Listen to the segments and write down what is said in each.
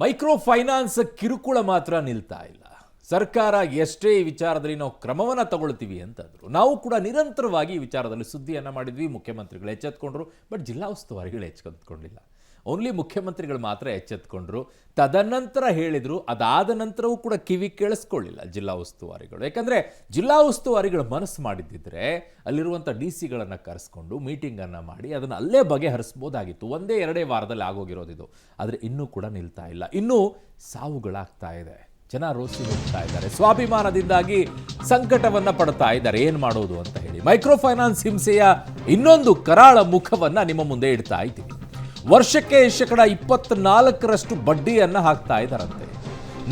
Micro finance ಕಿರುಕುಳ ಮಾತ್ರ ನಿಲ್ತಾ ಇಲ್ಲ. ಸರ್ಕಾರ ಎಷ್ಟೇ ಈ ವಿಚಾರದಲ್ಲಿ ನಾವು ಕ್ರಮವನ್ನು ತಗೊಳ್ತೀವಿ ಅಂತಂದ್ರು. ನಾವು ಕೂಡ ನಿರಂತರವಾಗಿ ಈ ವಿಚಾರದಲ್ಲಿ ಸುದ್ದಿಯನ್ನು ಮಾಡಿದ್ವಿ. ಮುಖ್ಯಮಂತ್ರಿಗಳು ಎಚ್ಚೆತ್ಕೊಂಡ್ರು, ಬಟ್ ಜಿಲ್ಲಾ ಉಸ್ತುವಾರಿಗಳು ಎಚ್ಚೆತ್ಕೊಂಡಿಲ್ಲ. ಓನ್ಲಿ ಮುಖ್ಯಮಂತ್ರಿಗಳು ಮಾತ್ರ ಎಚ್ಚೆತ್ಕೊಂಡ್ರು. ತದನಂತರ ಹೇಳಿದ್ರು, ಅದಾದ ನಂತರವೂ ಕೂಡ ಕಿವಿ ಕೇಳಿಸ್ಕೊಳ್ಳಿಲ್ಲ ಜಿಲ್ಲಾ ಉಸ್ತುವಾರಿಗಳು. ಯಾಕಂದರೆ ಜಿಲ್ಲಾ ಉಸ್ತುವಾರಿಗಳು ಮನಸ್ಸು ಮಾಡಿದ್ದಿದ್ರೆ ಅಲ್ಲಿರುವಂಥ DC ಗಳನ್ನು ಕರೆಸ್ಕೊಂಡು ಮೀಟಿಂಗನ್ನು ಮಾಡಿ ಅದನ್ನು ಅಲ್ಲೇ ಬಗೆಹರಿಸ್ಬೋದಾಗಿತ್ತು. ಒಂದೇ ಎರಡೇ ವಾರದಲ್ಲಿ ಆಗೋಗಿರೋದಿದು. ಆದರೆ ಇನ್ನೂ ಕೂಡ ನಿಲ್ತಾ ಇಲ್ಲ. ಇನ್ನೂ ಸಾವುಗಳಾಗ್ತಾ ಇದೆ. ಜನ ರೋಸಿ ಹೋಗ್ತಾ ಇದ್ದಾರೆ. ಸ್ವಾಭಿಮಾನದಿಂದಾಗಿ ಸಂಕಟವನ್ನು ಪಡ್ತಾ ಇದ್ದಾರೆ. ಏನು ಮಾಡೋದು ಅಂತ ಹೇಳಿ ಮೈಕ್ರೋ ಫೈನಾನ್ಸ್ ಹಿಂಸೆಯ ಇನ್ನೊಂದು ಕರಾಳ ಮುಖವನ್ನು ನಿಮ್ಮ ಮುಂದೆ ಇಡ್ತಾ ಇದ್ದೀವಿ. ವರ್ಷಕ್ಕೆ 24% ಬಡ್ಡಿಯನ್ನು ಹಾಕ್ತಾ ಇದ್ದಾರಂತೆ.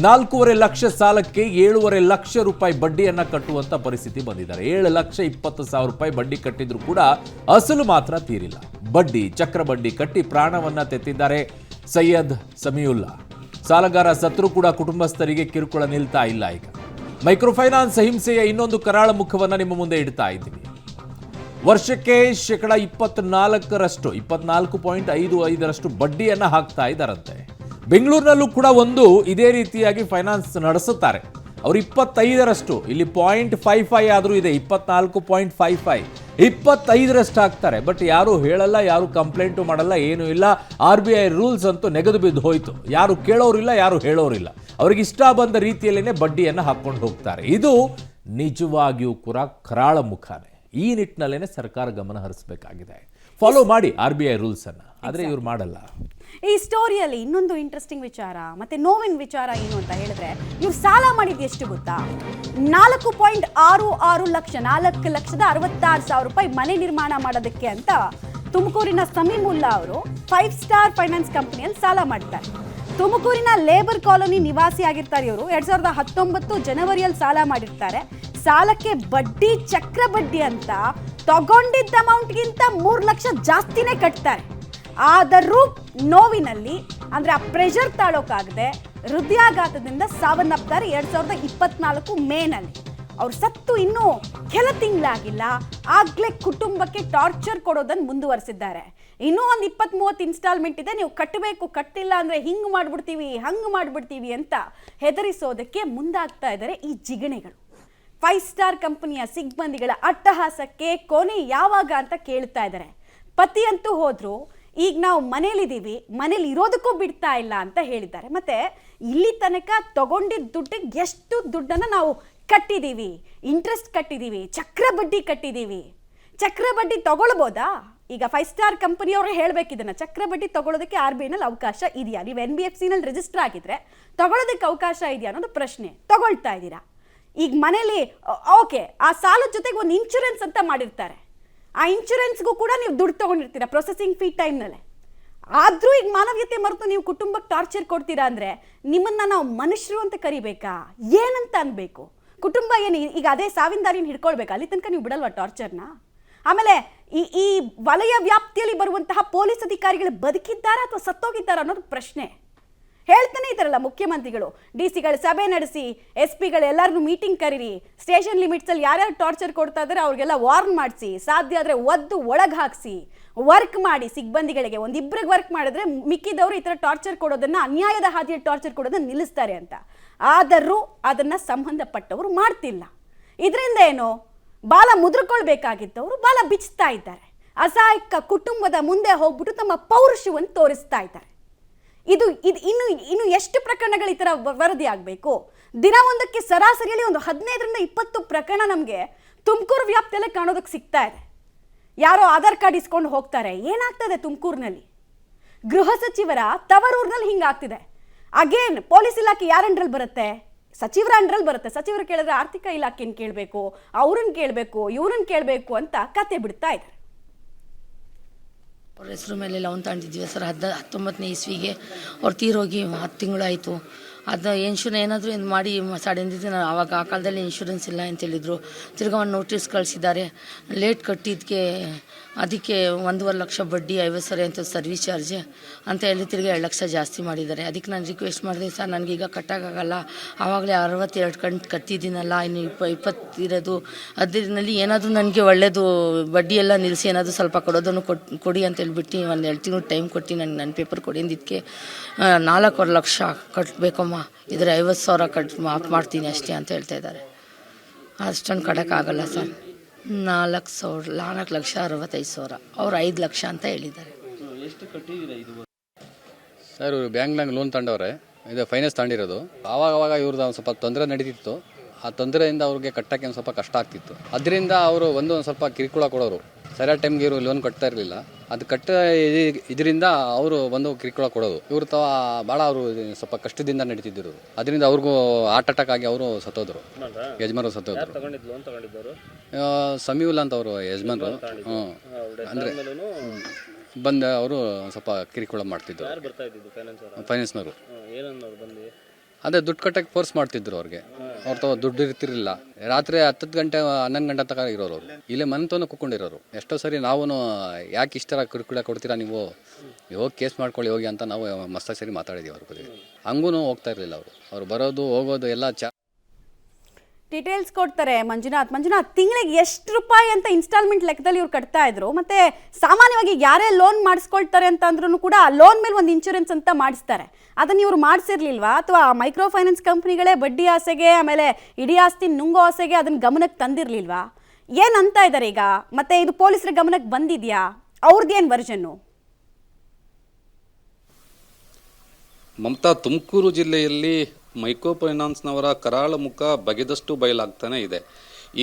4.5 ಲಕ್ಷ ಸಾಲಕ್ಕೆ 7.5 ಲಕ್ಷ ರೂಪಾಯಿ ಬಡ್ಡಿಯನ್ನು ಕಟ್ಟುವಂತ ಪರಿಸ್ಥಿತಿ ಬಂದಿದ್ದಾರೆ. 7,20,000 ರೂಪಾಯಿ ಬಡ್ಡಿ ಕಟ್ಟಿದ್ರು ಕೂಡ ಅಸಲು ಮಾತ್ರ ತೀರಿಲ್ಲ. ಬಡ್ಡಿ ಚಕ್ರ ಬಡ್ಡಿ ಕಟ್ಟಿ ಪ್ರಾಣವನ್ನ ತೆತ್ತಿದ್ದಾರೆ ಸೈಯದ್ ಸಮೀವುಲ್ಲಾ. ಸಾಲಗಾರ ಸತ್ರು ಕೂಡ ಕುಟುಂಬಸ್ಥರಿಗೆ ಕಿರುಕುಳ ನಿಲ್ತಾ ಇಲ್ಲ. ಈಗ ಮೈಕ್ರೋ ಫೈನಾನ್ಸ್ ಹಿಂಸೆಯ ಇನ್ನೊಂದು ಕರಾಳ ಮುಖವನ್ನು ನಿಮ್ಮ ಮುಂದೆ ಇಡ್ತಾ ಇದ್ದೀವಿ. ವರ್ಷಕ್ಕೆ 24%, 24.55% ಬಡ್ಡಿಯನ್ನು ಹಾಕ್ತಾ ಇದ್ದಾರಂತೆ. ಬೆಂಗಳೂರಿನಲ್ಲೂ ಕೂಡ ಒಂದು ಇದೇ ರೀತಿಯಾಗಿ ಫೈನಾನ್ಸ್ ನಡೆಸುತ್ತಾರೆ. ಅವರು 25%, ಇಲ್ಲಿ 0.55 ಆದರೂ ಇದೆ. 24.55, 25% ಹಾಕ್ತಾರೆ. ಬಟ್ ಯಾರು ಹೇಳಲ್ಲ, ಯಾರು ಕಂಪ್ಲೇಂಟು ಮಾಡಲ್ಲ, ಏನೂ ಇಲ್ಲ. RBI ರೂಲ್ಸ್ ಅಂತೂ ನೆಗೆದು ಬಿದ್ದು ಹೋಯಿತು. ಯಾರು ಕೇಳೋರಿಲ್ಲ, ಯಾರು ಹೇಳೋರಿಲ್ಲ. ಅವ್ರಿಗೆ ಇಷ್ಟ ಬಂದ ರೀತಿಯಲ್ಲೇ ಬಡ್ಡಿಯನ್ನು ಹಾಕ್ಕೊಂಡು ಹೋಗ್ತಾರೆ. ಇದು ನಿಜವಾಗಿಯೂ ಕೂಡ ಕರಾಳ ಮುಖಾನೆ. ಈ ನಿಟ್ಟಿನಲ್ಲೇ ಸರ್ಕಾರ ಗಮನ ಹರಿಸಬೇಕಾಗಿದೆ. ಫಾಲೋ ಮಾಡಿ RBI ರೂಲ್ಸ್ ಅನ್ನ. ಆದರೆ ಇವ್ರು ಮಾಡಲ್ಲ. ಈ ಸ್ಟೋರಿಯಲ್ಲಿ ಇನ್ನೊಂದು ಇಂಟ್ರೆಸ್ಟಿಂಗ್ ವಿಚಾರ ಮತ್ತೆ ನೋವಿನ ವಿಚಾರ ಏನು ಅಂತ ಹೇಳಿದ್ರೆ, ಇವ್ರು ಸಾಲ ಮಾಡಿದ್ದು ಎಷ್ಟು ಗೊತ್ತಾ? 4.66 ಲಕ್ಷ, 4,66,000 ರೂಪಾಯಿ ಮನೆ ನಿರ್ಮಾಣ ಮಾಡೋದಕ್ಕೆ ಅಂತ ತುಮಕೂರಿನ ಸಮೀವುಲ್ಲಾ ಅವರು 5 ಸ್ಟಾರ್ ಫೈನಾನ್ಸ್ ಕಂಪನಿಯಲ್ಲಿ ಸಾಲ ಮಾಡ್ತಾರೆ. ತುಮಕೂರಿನ ಲೇಬರ್ ಕಾಲೋನಿ ನಿವಾಸಿ ಆಗಿರ್ತಾರೆ ಇವರು. 2019 ಜನವರಿಯಲ್ಲಿ ಸಾಲ ಮಾಡಿರ್ತಾರೆ. ಸಾಲಕ್ಕೆ ಬಡ್ಡಿ ಚಕ್ರ ಬಡ್ಡಿ ಅಂತ ತಗೊಂಡಿದ್ದ ಅಮೌಂಟ್ಗಿಂತ 3 ಲಕ್ಷ ಜಾಸ್ತಿನೇ ಕಟ್ತಾರೆ. ಆದರೂ ನೋವಿನಲ್ಲಿ ಅಂದರೆ ಆ ಪ್ರೆಷರ್ ತಾಳೋಕ್ಕಾಗದೆ ಹೃದಯಾಘಾತದಿಂದ ಸಾವನ್ನಪ್ತಾರೆ 2024 ಮೇನಲ್ಲಿ. ಅವ್ರು ಸತ್ತು ಇನ್ನೂ ಕೆಲ ತಿಂಗಳಾಗಿಲ್ಲ, ಆಗಲೇ ಕುಟುಂಬಕ್ಕೆ ಟಾರ್ಚರ್ ಕೊಡೋದನ್ನು ಮುಂದುವರಿಸಿದ್ದಾರೆ. ಇನ್ನೂ ಒಂದು 20-30 ಇನ್ಸ್ಟಾಲ್ಮೆಂಟ್ ಇದೆ, ನೀವು ಕಟ್ಟಬೇಕು, ಕಟ್ಟಿಲ್ಲ ಅಂದರೆ ಹಿಂಗೆ ಮಾಡಿಬಿಡ್ತೀವಿ, ಹಂಗೆ ಮಾಡಿಬಿಡ್ತೀವಿ ಅಂತ ಹೆದರಿಸೋದಕ್ಕೆ ಮುಂದಾಗ್ತಾ ಇದ್ದಾರೆ ಈ ಜಿಗಣೆಗಳು. 5 ಸ್ಟಾರ್ ಕಂಪನಿಯ ಸಿಬ್ಬಂದಿಗಳ ಅಟ್ಟಹಾಸಕ್ಕೆ ಕೊನೆ ಯಾವಾಗ ಅಂತ ಕೇಳ್ತಾ ಇದ್ದಾರೆ. ಪತಿ ಅಂತೂ ಹೋದ್ರು, ಈಗ ನಾವು ಮನೇಲಿದ್ದೀವಿ, ಮನೇಲಿ ಇರೋದಕ್ಕೂ ಬಿಡ್ತಾ ಇಲ್ಲ ಅಂತ ಹೇಳಿದ್ದಾರೆ. ಮತ್ತೆ ಇಲ್ಲಿ ತನಕ ತಗೊಂಡಿದ್ದ ದುಡ್ಡಿಗೆ ಎಷ್ಟು ದುಡ್ಡನ್ನು ನಾವು ಕಟ್ಟಿದ್ದೀವಿ, ಇಂಟ್ರೆಸ್ಟ್ ಕಟ್ಟಿದ್ದೀವಿ, ಚಕ್ರ ಬಡ್ಡಿ ಕಟ್ಟಿದ್ದೀವಿ. ಚಕ್ರ ಬಡ್ಡಿ ತಗೊಳ್ಬೋದಾ? ಈಗ 5 ಸ್ಟಾರ್ ಕಂಪನಿಯವರು ಹೇಳಬೇಕಿದ್ದನ್ನು, ಚಕ್ರ ಬಡ್ಡಿ ತಗೊಳ್ಳೋದಕ್ಕೆ RBIನಲ್ಲಿ ಅವಕಾಶ ಇದೆಯಾ? ನೀವು NBFCನಲ್ಲಿ ರಿಜಿಸ್ಟರ್ ಆಗಿದ್ರೆ ತಗೊಳ್ಳೋದಕ್ಕೆ ಅವಕಾಶ ಇದೆಯಾ ಅನ್ನೋದು ಪ್ರಶ್ನೆ. ತಗೊಳ್ತಾ ಇದ್ದೀರಾ? ಈಗ ಮನೇಲಿ ಓಕೆ, ಆ ಸಾಲದ ಜೊತೆಗೆ ಒಂದು ಇನ್ಶೂರೆನ್ಸ್ ಅಂತ ಮಾಡಿರ್ತಾರೆ. ಆ ಇನ್ಶೂರೆನ್ಸ್ಗೂ ಕೂಡ ನೀವು ದುಡ್ಡು ತೊಗೊಂಡಿರ್ತೀರಾ ಪ್ರೊಸೆಸಿಂಗ್ ಫೀ ಟೈಮ್ನಲ್ಲೇ. ಆದರೂ ಈಗ ಮಾನವೀಯತೆ ಮರೆತು ನೀವು ಕುಟುಂಬಕ್ಕೆ ಟಾರ್ಚರ್ ಕೊಡ್ತೀರಾ ಅಂದರೆ ನಿಮ್ಮನ್ನು ನಾವು ಮನುಷ್ಯರು ಅಂತ ಕರಿಬೇಕಾ? ಏನಂತ ಅನ್ಬೇಕು? ಕುಟುಂಬ ಏನು ಈಗ ಅದೇ ಸಾವಿನ ದಾರಿನ ಹಿಡ್ಕೊಳ್ಬೇಕಾ? ಅಲ್ಲಿ ತನಕ ನೀವು ಬಿಡಲ್ವಾ ಟಾರ್ಚರ್ನ? ಆಮೇಲೆ ಈ ವಲಯ ವ್ಯಾಪ್ತಿಯಲ್ಲಿ ಬರುವಂತಹ ಪೊಲೀಸ್ ಅಧಿಕಾರಿಗಳು ಬದುಕಿದ್ದಾರಾ ಅಥವಾ ಸತ್ತೋಗಿದ್ದಾರಾ ಅನ್ನೋದು ಪ್ರಶ್ನೆ. ಹೇಳ್ತಾನೆ ಇದ್ದಾರಲ್ಲ ಮುಖ್ಯಮಂತ್ರಿಗಳು, DC ಗಳು ಸಭೆ ನಡೆಸಿ, SP ಗಳು ಎಲ್ಲರನ್ನೂ ಮೀಟಿಂಗ್ ಕರೀರಿ, ಸ್ಟೇಷನ್ ಲಿಮಿಟ್ಸಲ್ಲಿ ಯಾರ್ಯಾರು ಟಾರ್ಚರ್ ಕೊಡ್ತಾ ಇದ್ದಾರೆ ಅವ್ರಿಗೆಲ್ಲ ವಾರ್ನ್ ಮಾಡಿಸಿ, ಸಾಧ್ಯ ಆದರೆ ಒದ್ದು ಒಳಗೆ ಹಾಕಿಸಿ, ವರ್ಕ್ ಮಾಡಿ ಸಿಬ್ಬಂದಿಗಳಿಗೆ. ಒಂದಿಬ್ಬರಿಗೆ ವರ್ಕ್ ಮಾಡಿದ್ರೆ ಮಿಕ್ಕಿದವರು ಈ ಥರ ಟಾರ್ಚರ್ ಕೊಡೋದನ್ನು, ಅನ್ಯಾಯದ ಹಾದಿಯಲ್ಲಿ ಟಾರ್ಚರ್ ಕೊಡೋದನ್ನು ನಿಲ್ಲಿಸ್ತಾರೆ ಅಂತ. ಆದರೂ ಅದನ್ನು ಸಂಬಂಧಪಟ್ಟವರು ಮಾಡ್ತಿಲ್ಲ. ಇದರಿಂದ ಏನು, ಬಾಲ ಮುದ್ರಕೊಳ್ಬೇಕಾಗಿದ್ದವರು ಬಾಲ ಬಿಚ್ತಾ ಇದ್ದಾರೆ. ಅಸಹಾಯಕ ಕುಟುಂಬದ ಮುಂದೆ ಹೋಗ್ಬಿಟ್ಟು ತಮ್ಮ ಪೌರುಷವನ್ನು ತೋರಿಸ್ತಾ ಇದ್ದಾರೆ. ಇದು ಇನ್ನು ಎಷ್ಟು ಪ್ರಕರಣಗಳು ಈ ಥರ ವರದಿ ಆಗಬೇಕು? ದಿನವೊಂದಕ್ಕೆ ಸರಾಸರಿಯಲ್ಲಿ ಒಂದು 15ರಿಂದ 20 ಪ್ರಕರಣ ನಮಗೆ ತುಮಕೂರು ವ್ಯಾಪ್ತಿಯಲ್ಲೇ ಕಾಣೋದಕ್ಕೆ ಸಿಗ್ತಾ ಇದೆ. ಯಾರೋ ಆಧಾರ್ ಕಾರ್ಡ್ ಇಸ್ಕೊಂಡು ಹೋಗ್ತಾರೆ. ಏನಾಗ್ತದೆ ತುಮಕೂರಿನಲ್ಲಿ? ಗೃಹ ಸಚಿವರ ತವರೂರಿನಲ್ಲಿ ಹಿಂಗಾಗ್ತಿದೆ. ಅಗೇನ್ ಪೊಲೀಸ್ ಇಲಾಖೆ ಯಾರ ಅಂಡ್ರಲ್ಲಿ ಬರುತ್ತೆ? ಸಚಿವರ ಅಂಡ್ರಲ್ಲಿ ಬರುತ್ತೆ. ಸಚಿವರು ಕೇಳಿದ್ರೆ ಆರ್ಥಿಕ ಇಲಾಖೆನ ಕೇಳಬೇಕು, ಅವ್ರನ್ನ ಕೇಳಬೇಕು, ಇವ್ರನ್ನ ಕೇಳಬೇಕು ಅಂತ ಕತೆ ಬಿಡ್ತಾ ಇದ್ದಾರೆ. ಅವ್ರ ಹೆಸರು ಮೇಲೆ ಲೋನ್ ತಗೊಂಡಿದ್ವಿ ಸರ್. 19ನೇ ಇಸ್ವಿಗೆ ಅವ್ರು ತೀರೋಗಿ 10 ತಿಂಗಳಾಯಿತು. ಅದು ಏನಾದರೂ ಮಾಡಿ ಸಡನ್ದಿದ್ದು, ಆವಾಗ ಆ ಕಾಲದಲ್ಲಿ ಇನ್ಶೂರೆನ್ಸ್ ಇಲ್ಲ ಅಂತ ಹೇಳಿದರು. ತಿರ್ಗಾ ಒಂದು ನೋಟಿಸ್ ಕಳಿಸಿದ್ದಾರೆ. ಲೇಟ್ ಕಟ್ಟಿದ್ದಕ್ಕೆ ಅದಕ್ಕೆ 1.5 ಲಕ್ಷ ಬಡ್ಡಿ, 50,000 ಅಂತ ಸರ್ವಿಸ್ ಚಾರ್ಜ್ ಅಂತ ಹೇಳಿ ತಿರ್ಗಿ 2 ಲಕ್ಷ ಜಾಸ್ತಿ ಮಾಡಿದ್ದಾರೆ. ಅದಕ್ಕೆ ನಾನು ರಿಕ್ವೆಸ್ಟ್ ಮಾಡಿದೆ, ಸರ್ ನನಗೀಗ ಕಟ್ಟೋಕ್ಕಾಗಲ್ಲ, ಆವಾಗಲೇ 62 ಕಂತು ಕಟ್ಟಿದ್ದೀನಲ್ಲ, ಇನ್ನು 20 ಇರೋದು, ಅದರಲ್ಲಿ ಏನಾದರೂ ನನಗೆ ಒಳ್ಳೆಯದು ಬಡ್ಡಿ ಎಲ್ಲ ನಿಲ್ಲಿಸಿ ಏನಾದರೂ ಸ್ವಲ್ಪ ಕೊಡೋದನ್ನು ಕೊಡಿ ಅಂತ ಹೇಳ್ಬಿಟ್ಟು 1-2 ತಿಂಗಳು ಟೈಮ್ ಕೊಟ್ಟು ನನಗೆ ನನ್ನ ಪೇಪರ್ ಕೊಡಿ ಅಂದಿದ್ದಕ್ಕೆ 4.25 ಲಕ್ಷ ಕಟ್ಟಬೇಕಮ್ಮ, ಇದರ 50,000 ಮಾಫ್ ಮಾಡ್ತೀನಿ ಅಷ್ಟೇ ಅಂತ ಹೇಳ್ತಾ ಇದ್ದಾರೆ. ಅಷ್ಟೊಂದು ಕಟ್ಟೋಕ್ಕಾಗಲ್ಲ ಸರ್. 4,65,000, ಅವ್ರು 5 ಲಕ್ಷ ಅಂತ ಹೇಳಿದ್ದಾರೆ. ಸರ್ ಇವರು ಬ್ಯಾಂಕ್ನಾಗ ಲೋನ್ ತಗೊಂಡವ್ರೆ, ಇದು ಫೈನಾನ್ಸ್ ತಗೊಂಡಿರೋದು. ಆವಾಗ ಇವ್ರದ್ದು ಒಂದು ಸ್ವಲ್ಪ ತೊಂದರೆ ನಡೀತಿತ್ತು. ಆ ತೊಂದರೆಯಿಂದ ಅವ್ರಿಗೆ ಕಟ್ಟೋಕ್ಕೆ ಒಂದು ಸ್ವಲ್ಪ ಕಷ್ಟ ಆಗ್ತಿತ್ತು. ಅದರಿಂದ ಅವರು ಒಂದು ಸ್ವಲ್ಪ ಕಿರುಕುಳ ಕೊಡೋರು, ಸರಿಯಾದ ಟೈಮ್ಗೆ ಇವರು ಲೋನ್ ಕಟ್ತಾ ಇರಲಿಲ್ಲ. ಅದು ಇದರಿಂದ ಅವರು ಬಂದು ಕಿರುಕುಳ ಕೊಡೋದು. ಇವರು ಭಾಳ ಅವರು ಸ್ವಲ್ಪ ಕಷ್ಟದಿಂದ ನಡೀತಿದ್ದರು. ಅದರಿಂದ ಅವ್ರಿಗೂ ಹಾರ್ಟ್ ಅಟ್ಯಾಕ್ ಆಗಿ ಅವರು ಸತ್ತೋದ್ರು, ಯಜಮಾನರು ಸತ್ತೋದ್ರು. ಸಮೀವುಲ್ಲಾ ಅಂತ ಅವರು ಯಜಮಾನರು. ಅಂದರೆ ಬಂದು ಅವರು ಸ್ವಲ್ಪ ಕಿರುಕುಳ ಮಾಡ್ತಿದ್ರು ಫೈನಾನ್ಸ್ನವರು. ಅದೇ ದುಡ್ಡು ಕಟ್ಟಕ್ಕೆ ಫೋರ್ಸ್ ಮಾಡ್ತಿದ್ರು ಅವ್ರಿಗೆ. ಅವ್ರ ದುಡ್ಡು ಇರ್ತಿರಲಿಲ್ಲ. ರಾತ್ರಿ 10 ಗಂಟೆ 11 ಗಂಟೆ ತನಕ ಇರೋರು ಅವರು. ಇಲ್ಲೇ ಮನೆತನ ಕೂತ್ಕೊಂಡಿರೋರು. ಎಷ್ಟೋ ಸರಿ ನಾವು ಯಾಕೆ ಇಷ್ಟರ ಕಿರುಕುಳ ಕೊಡ್ತೀರಾ ನೀವು, ಹೋಗಿ ಕೇಸ್ ಮಾಡ್ಕೊಳ್ಳಿ ಹೋಗಿ ಅಂತ ನಾವು ಮಸ್ತ ಸರಿ ಮಾತಾಡಿದ್ದೀವಿ ಅವ್ರ ಬಗ್ಗೆ. ಹಂಗೂ ಹೋಗ್ತಾ ಇರಲಿಲ್ಲ ಅವರು ಬರೋದು ಹೋಗೋದು ಎಲ್ಲ ಡೀಟೇಲ್ಸ್ ಕೊಡ್ತಾರೆ ಮಂಜುನಾಥ್. ತಿಂಗಳಿಗೆ ಎಷ್ಟು ರೂಪಾಯಿ ಅಂತ ಇನ್ಸ್ಟಾಲ್ಮೆಂಟ್ ಲೆಕ್ಕದಲ್ಲಿ ಇವ್ರು ಕಟ್ತಾ ಇದ್ರು. ಮತ್ತೆ ಸಾಮಾನ್ಯವಾಗಿ ಯಾರೇ ಲೋನ್ ಮಾಡಿಸ್ಕೊಳ್ತಾರೆ ಅಂತ ಅಂದ್ರೂ ಕೂಡ ಆ ಲೋನ್ ಮೇಲೆ ಒಂದು ಇನ್ಶೂರೆನ್ಸ್ ಅಂತ ಮಾಡಿಸ್ತಾರೆ. ಅದನ್ನು ಇವ್ರು ಮಾಡಿಸಿರ್ಲಿಲ್ವಾ, ಅಥವಾ ಮೈಕ್ರೋ ಫೈನಾನ್ಸ್ ಕಂಪ್ನಿಗಳೇ ಬಡ್ಡಿ ಆಸೆಗೆ ಆಮೇಲೆ ಇಡೀ ಆಸ್ತಿ ನುಂಗೋ ಆಸೆಗೆ ಅದನ್ನ ಗಮನಕ್ಕೆ ತಂದಿರಲಿಲ್ವಾ? ಏನಂತ ಇದ್ದಾರೆ ಈಗ? ಮತ್ತೆ ಇದು ಪೊಲೀಸರ ಗಮನಕ್ಕೆ ಬಂದಿದೆಯಾ? ಅವ್ರದ್ದೇನು ವರ್ಷನ್ನು? ಮಮತಾ, ತುಮಕೂರು ಜಿಲ್ಲೆಯಲ್ಲಿ ಮೈಕ್ರೋ ಫೈನಾನ್ಸ್ನವರ ಕರಾಳ ಮುಖ ಬಗೆದಷ್ಟು ಬಯಲಾಗ್ತಾನೆ ಇದೆ.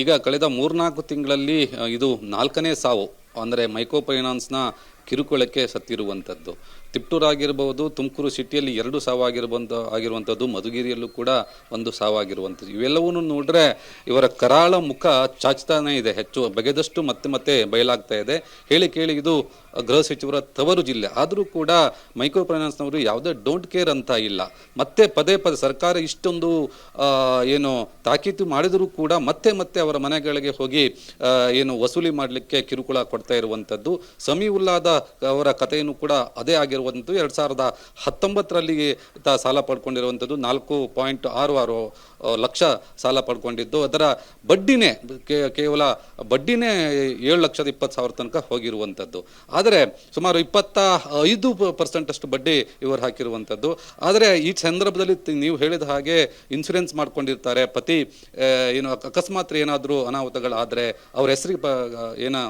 ಈಗ ಕಳೆದ 3-4 ತಿಂಗಳಲ್ಲಿ ಇದು 4ನೇ ಸಾವು, ಅಂದರೆ ಮೈಕ್ರೋ ಫೈನಾನ್ಸ್ನ ಕಿರುಕುಳಕ್ಕೆ ಸತ್ತಿರುವಂಥದ್ದು. ತಿಪ್ಟೂರಾಗಿರ್ಬೋದು, ತುಮಕೂರು ಸಿಟಿಯಲ್ಲಿ 2 ಸಾವಾಗಿರುವಂಥದ್ದು, ಮಧುಗಿರಿಯಲ್ಲೂ ಕೂಡ 1 ಸಾವಾಗಿರುವಂಥದ್ದು. ಇವೆಲ್ಲವನ್ನೂ ನೋಡಿದ್ರೆ ಇವರ ಕರಾಳ ಮುಖ ಚಾಚ್ತಾನೇ ಇದೆ, ಹೆಚ್ಚು ಬಗೆದಷ್ಟು ಮತ್ತೆ ಬಯಲಾಗ್ತಾ ಇದೆ. ಕೇಳಿ ಇದು ಗೃಹ ಸಚಿವರ ತವರು ಜಿಲ್ಲೆ ಆದರೂ ಕೂಡ ಮೈಕ್ರೋ ಫೈನಾನ್ಸ್ನವರು ಯಾವುದೇ ಡೋಂಟ್ ಕೇರ್ ಅಂತ ಇಲ್ಲ. ಮತ್ತೆ ಪದೇ ಸರ್ಕಾರ ಇಷ್ಟೊಂದು ಏನು ತಾಕೀತು ಮಾಡಿದರೂ ಕೂಡ ಮತ್ತೆ ಅವರ ಮನೆಗಳಿಗೆ ಹೋಗಿ ಏನು ವಸೂಲಿ ಮಾಡಲಿಕ್ಕೆ ಕಿರುಕುಳ ಕೊಡ್ತಾ ಇರುವಂಥದ್ದು. ಸಮೀವುಲ್ಲಾದ ಅವರ ಕಥೆಯನ್ನು ಕೂಡ ಅದೇ ಆಗಿರುವಂಥದ್ದು. 2019ರಲ್ಲಿ ಸಾಲ ಪಡ್ಕೊಂಡಿರುವಂಥದ್ದು 4.66 ಲಕ್ಷ ಸಾಲ ಪಡ್ಕೊಂಡಿದ್ದು. ಅದರ ಬಡ್ಡಿನೇ ಕೇವಲ 7,20,000 ತನಕ ಹೋಗಿರುವಂಥದ್ದು. ಆದರೆ ಸುಮಾರು 25% ಅಷ್ಟು ಬಡ್ಡಿ ಇವರು ಹಾಕಿರುವಂಥದ್ದು. ಆದರೆ ಈ ಸಂದರ್ಭದಲ್ಲಿ ನೀವು ಹೇಳಿದ ಹಾಗೆ ಇನ್ಶೂರೆನ್ಸ್ ಮಾಡ್ಕೊಂಡಿರ್ತಾರೆ. ಪತಿ ಏನು ಅಕಸ್ಮಾತ್ ಏನಾದರೂ ಅನಾಹುತಗಳಾದರೆ ಅವ್ರ ಹೆಸರಿಗೆ ಏನೋ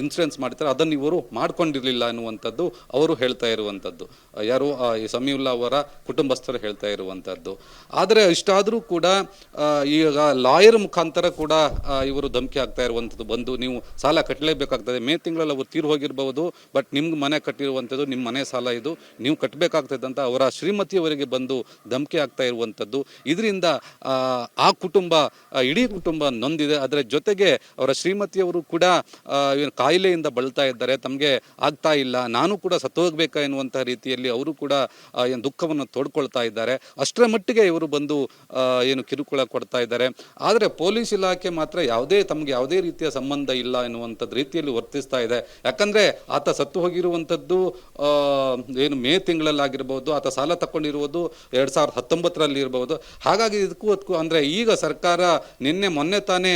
ಇನ್ಶೂರೆನ್ಸ್ ಮಾಡ್ತಾರೆ, ಅದನ್ನು ಇವರು ಮಾಡ್ಕೊಂಡಿರಲಿಲ್ಲ ಅನ್ನುವಂಥದ್ದು ಅವರು ಹೇಳ್ತಾ ಇರುವಂಥದ್ದು. ಯಾರು ಈ ಸಮೀವುಲ್ಲಾ ಅವರ ಕುಟುಂಬಸ್ಥರು ಹೇಳ್ತಾ ಇರುವಂಥದ್ದು. ಆದರೆ ಇಷ್ಟಾದರೂ ಕೂಡ ಈಗ ಲಾಯರ್ ಮುಖಾಂತರ ಕೂಡ ಇವರು ಧಮಕಿ ಆಗ್ತಾ ಇರುವಂಥದ್ದು. ಬಂದು ನೀವು ಸಾಲ ಕಟ್ಟಲೇಬೇಕಾಗ್ತದೆ, ಮೇ ತಿಂಗಳಲ್ಲಿ ಅವರು ತೀರು ಹೋಗಿರಬಹುದು, ಬಟ್ ನಿಮ್ಗೆ ಮನೆ ಕಟ್ಟಿರುವಂಥದ್ದು, ನಿಮ್ಮ ಮನೆ ಸಾಲ ಇದು, ನೀವು ಕಟ್ಟಬೇಕಾಗ್ತದೆ ಅಂತ ಅವರ ಶ್ರೀಮತಿಯವರಿಗೆ ಬಂದು ಧಮಕಿ ಆಗ್ತಾ ಇರುವಂಥದ್ದು. ಇದರಿಂದ ಆ ಕುಟುಂಬ, ಇಡೀ ಕುಟುಂಬ ನೊಂದಿದೆ. ಅದರ ಜೊತೆಗೆ ಅವರ ಶ್ರೀಮತಿಯವರು ಕೂಡ ಕಾಯಿಲೆಯಿಂದ ಬಳಲ್ತಾ ಇದ್ದಾರೆ, ತಮಗೆ ಆಗ್ತಾ ಇಲ್ಲ, ನಾನು ಕೂಡ ಸತ್ತೋಗ್ಬೇಕಾ ಎನ್ನುವಂಥ ರೀತಿಯಲ್ಲಿ ಅವರು ಕೂಡ ಏನು ದುಃಖವನ್ನು ತೋಡ್ಕೊಳ್ತಾ ಇದ್ದಾರೆ. ಅಷ್ಟರ ಮಟ್ಟಿಗೆ ಇವರು ಬಂದು ಏನು ಕಿರುಕುಳ ಕೊಡ್ತಾ ಇದ್ದಾರೆ. ಆದರೆ ಪೊಲೀಸ್ ಇಲಾಖೆ ಮಾತ್ರ ತಮಗೆ ಯಾವುದೇ ರೀತಿಯ ಸಂಬಂಧ ಇಲ್ಲ ಎನ್ನುವಂಥದ್ದು ರೀತಿಯಲ್ಲಿ ವರ್ತಿಸ್ತಾ ಇದೆ. ಯಾಕಂದರೆ ಆತ ಸತ್ತು ಹೋಗಿರುವಂಥದ್ದು ಏನು ಮೇ ತಿಂಗಳಲ್ಲಾಗಿರ್ಬೋದು, ಆತ ಸಾಲ ತಗೊಂಡಿರುವುದು 2019ರಲ್ಲಿ ಇರಬಹುದು. ಹಾಗಾಗಿ ಇದಕ್ಕೂ ಅಂದರೆ ಈಗ ಸರ್ಕಾರ ಮೊನ್ನೆ ತಾನೇ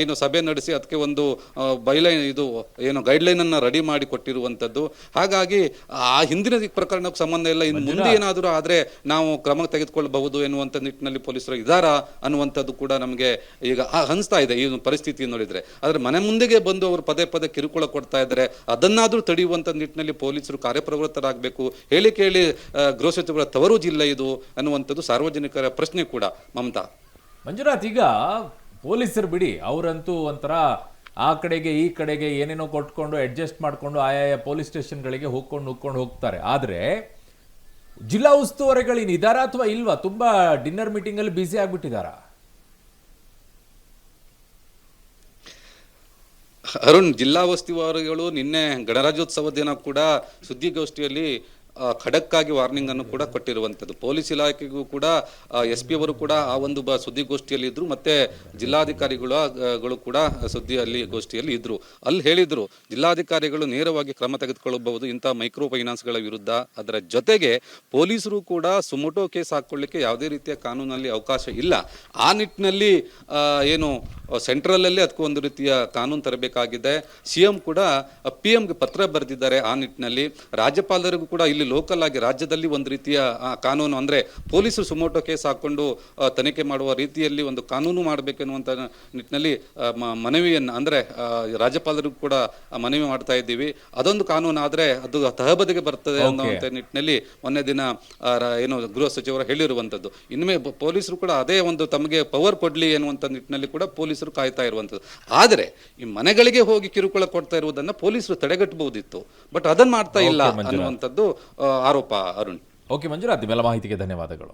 ಏನು ಸಭೆ ನಡೆಸಿ ಅದಕ್ಕೆ ಒಂದು ಗೈಡ್ಲೈನನ್ನು ರೆಡಿ ಮಾಡಿ ಕೊಟ್ಟಿರುವಂಥದ್ದು. ಹಾಗಾಗಿ ಆ ಹಿಂದಿನ ಪ್ರಕರಣಕ್ಕೆ ಸಂಬಂಧ ಇಲ್ಲ, ಇನ್ನು ಮುಂದೆ ಏನಾದರೂ ಆದರೆ ನಾವು ಕ್ರಮ ತೆಗೆದುಕೊಳ್ಳಬಹುದು ಎನ್ನುವಂಥ ನಿಟ್ಟಿನಲ್ಲಿ ಪೊಲೀಸರು ಇದ್ದಾರಾ ಅನ್ನುವಂಥದ್ದು ಕೂಡ ನಮಗೆ ಈಗ ಅನಿಸ್ತಾ ಇದೆ ಈ ಪರಿಸ್ಥಿತಿ ನೋಡಿದರೆ. ಆದರೆ ಮನೆ ಮುಂದೆಗೆ ಬಂದು ಅವರು ಪದೇ ಕಿರುಕುಳ ಕೊಡ್ತಾ ಇದ್ದಾರೆ, ಅದನ್ನಾದರೂ ತಡೆಯುವಂಥ ನಿಟ್ಟಿನಲ್ಲಿ ಪೊಲೀಸರು ಕಾರ್ಯಪ್ರವೃತ್ತರಾಗಬೇಕು. ಕೇಳಿ ಗೃಹ ಸಚಿವರ ತವರು ಜಿಲ್ಲೆ ಇದು ಅನ್ನುವಂಥದ್ದು ಸಾರ್ವಜನಿಕರ ಪ್ರಶ್ನೆ ಕೂಡ. ಮಮತಾ, ಮಂಜುನಾಥ್, ಈಗ ಪೊಲೀಸರು ಬಿಡಿ, ಅವರಂತೂ ಒಂಥರ ಆ ಕಡೆಗೆ ಈ ಕಡೆಗೆ ಏನೇನೋ ಕೊಟ್ಕೊಂಡು ಅಡ್ಜಸ್ಟ್ ಮಾಡಿಕೊಂಡು ಆಯಾಯ ಪೊಲೀಸ್ ಸ್ಟೇಷನ್ಗಳಿಗೆ ಹೋಗ್ಕೊಂಡು ಹೋಗ್ತಾರೆ. ಆದರೆ ಜಿಲ್ಲಾ ಉಸ್ತುವಾರಿಗಳು ಇದಾರಾ ಅಥವಾ ಇಲ್ವಾ? ತುಂಬಾ ಡಿನ್ನರ್ ಮೀಟಿಂಗ್ ಅಲ್ಲಿ ಬ್ಯುಸಿ ಆಗ್ಬಿಟ್ಟಿದಾರಾ? ಅರುಣ್, ಜಿಲ್ಲಾ ಉಸ್ತುವಾರಿಗಳು ನಿನ್ನೆ ಗಣರಾಜ್ಯೋತ್ಸವ ದಿನ ಕೂಡ ಸುದ್ದಿಗೋಷ್ಠಿಯಲ್ಲಿ ಖಡಕ್ಕಾಗಿ ವಾರ್ನಿಂಗ್ ಅನ್ನು ಕೂಡ ಕೊಟ್ಟಿರುವಂಥದ್ದು. ಪೊಲೀಸ್ ಇಲಾಖೆಗೂ ಕೂಡ SP ಅವರು ಕೂಡ ಆ ಒಂದು ಸುದ್ದಿಗೋಷ್ಠಿಯಲ್ಲಿ ಇದ್ರು, ಮತ್ತೆ ಜಿಲ್ಲಾಧಿಕಾರಿಗಳು ಕೂಡ ಗೋಷ್ಠಿಯಲ್ಲಿ ಇದ್ರು. ಅಲ್ಲಿ ಹೇಳಿದ್ರು ಜಿಲ್ಲಾಧಿಕಾರಿಗಳು ನೇರವಾಗಿ ಕ್ರಮ ತೆಗೆದುಕೊಳ್ಳಬಹುದು ಇಂಥ ಮೈಕ್ರೋ ಫೈನಾನ್ಸ್ಗಳ ವಿರುದ್ಧ. ಅದರ ಜೊತೆಗೆ ಪೊಲೀಸರು ಕೂಡ ಸುಮೋಟೋ ಕೇಸ್ ಹಾಕೊಳ್ಳಿಕ್ಕೆ ಯಾವುದೇ ರೀತಿಯ ಕಾನೂನಲ್ಲಿ ಅವಕಾಶ ಇಲ್ಲ. ಆ ನಿಟ್ಟಿನಲ್ಲಿ ಏನು ಸೆಂಟ್ರಲಲ್ಲಿ ಅದಕ್ಕೂ ಒಂದು ರೀತಿಯ ಕಾನೂನು ತರಬೇಕಾಗಿದೆ. CM ಕೂಡ PM ಗೆ ಪತ್ರ ಬರೆದಿದ್ದಾರೆ. ಆ ನಿಟ್ಟಿನಲ್ಲಿ ರಾಜ್ಯಪಾಲರಿಗೂ ಕೂಡ ಇಲ್ಲಿ ಲೋಕಲ್ ಆಗಿ ರಾಜ್ಯದಲ್ಲಿ ಒಂದು ರೀತಿಯ ಕಾನೂನು, ಅಂದರೆ ಪೊಲೀಸರು ಸುಮೋಟೋ ಕೇಸ್ ಹಾಕೊಂಡು ತನಿಖೆ ಮಾಡುವ ರೀತಿಯಲ್ಲಿ ಒಂದು ಕಾನೂನು ಮಾಡಬೇಕೆನ್ನುವಂಥ ನಿಟ್ಟಿನಲ್ಲಿ ಮನವಿಯನ್ನು, ಅಂದರೆ ರಾಜ್ಯಪಾಲರಿಗೂ ಕೂಡ ಮನವಿ ಮಾಡ್ತಾ ಇದ್ದೀವಿ. ಅದೊಂದು ಕಾನೂನು ಆದರೆ ಅದು ತಹಬದಿಗೆ ಬರ್ತದೆ ಅನ್ನುವಂಥ ನಿಟ್ಟಿನಲ್ಲಿ ಮೊನ್ನೆ ದಿನ ಏನು ಗೃಹ ಸಚಿವರು ಹೇಳಿರುವಂಥದ್ದು. ಇನ್ಮೇ ಪೊಲೀಸರು ಕೂಡ ಅದೇ ಒಂದು ತಮಗೆ ಪವರ್ ಕೊಡಲಿ ಎನ್ನುವಂಥ ನಿಟ್ಟಿನಲ್ಲಿ ಕೂಡ ಪೊಲೀಸರು ಕಾಯ್ತಾ ಇರುವಂಥದ್ದು. ಆದರೆ ಈ ಮನೆಗಳಿಗೆ ಹೋಗಿ ಕಿರುಕುಳ ಕೊಡ್ತಾ ಇರುವುದನ್ನು ಪೊಲೀಸರು ತಡೆಗಟ್ಟಬಹುದಿತ್ತು, ಬಟ್ ಅದನ್ನು ಮಾಡ್ತಾ ಇಲ್ಲ ಅನ್ನುವಂಥದ್ದು ಆರೋಪ. ಅರುಣ್. ಓಕೆ ಮಂಜುನಾಥ್, ನಿಮ್ಮೆಲ್ಲ ಮಾಹಿತಿಗೆ ಧನ್ಯವಾದಗಳು.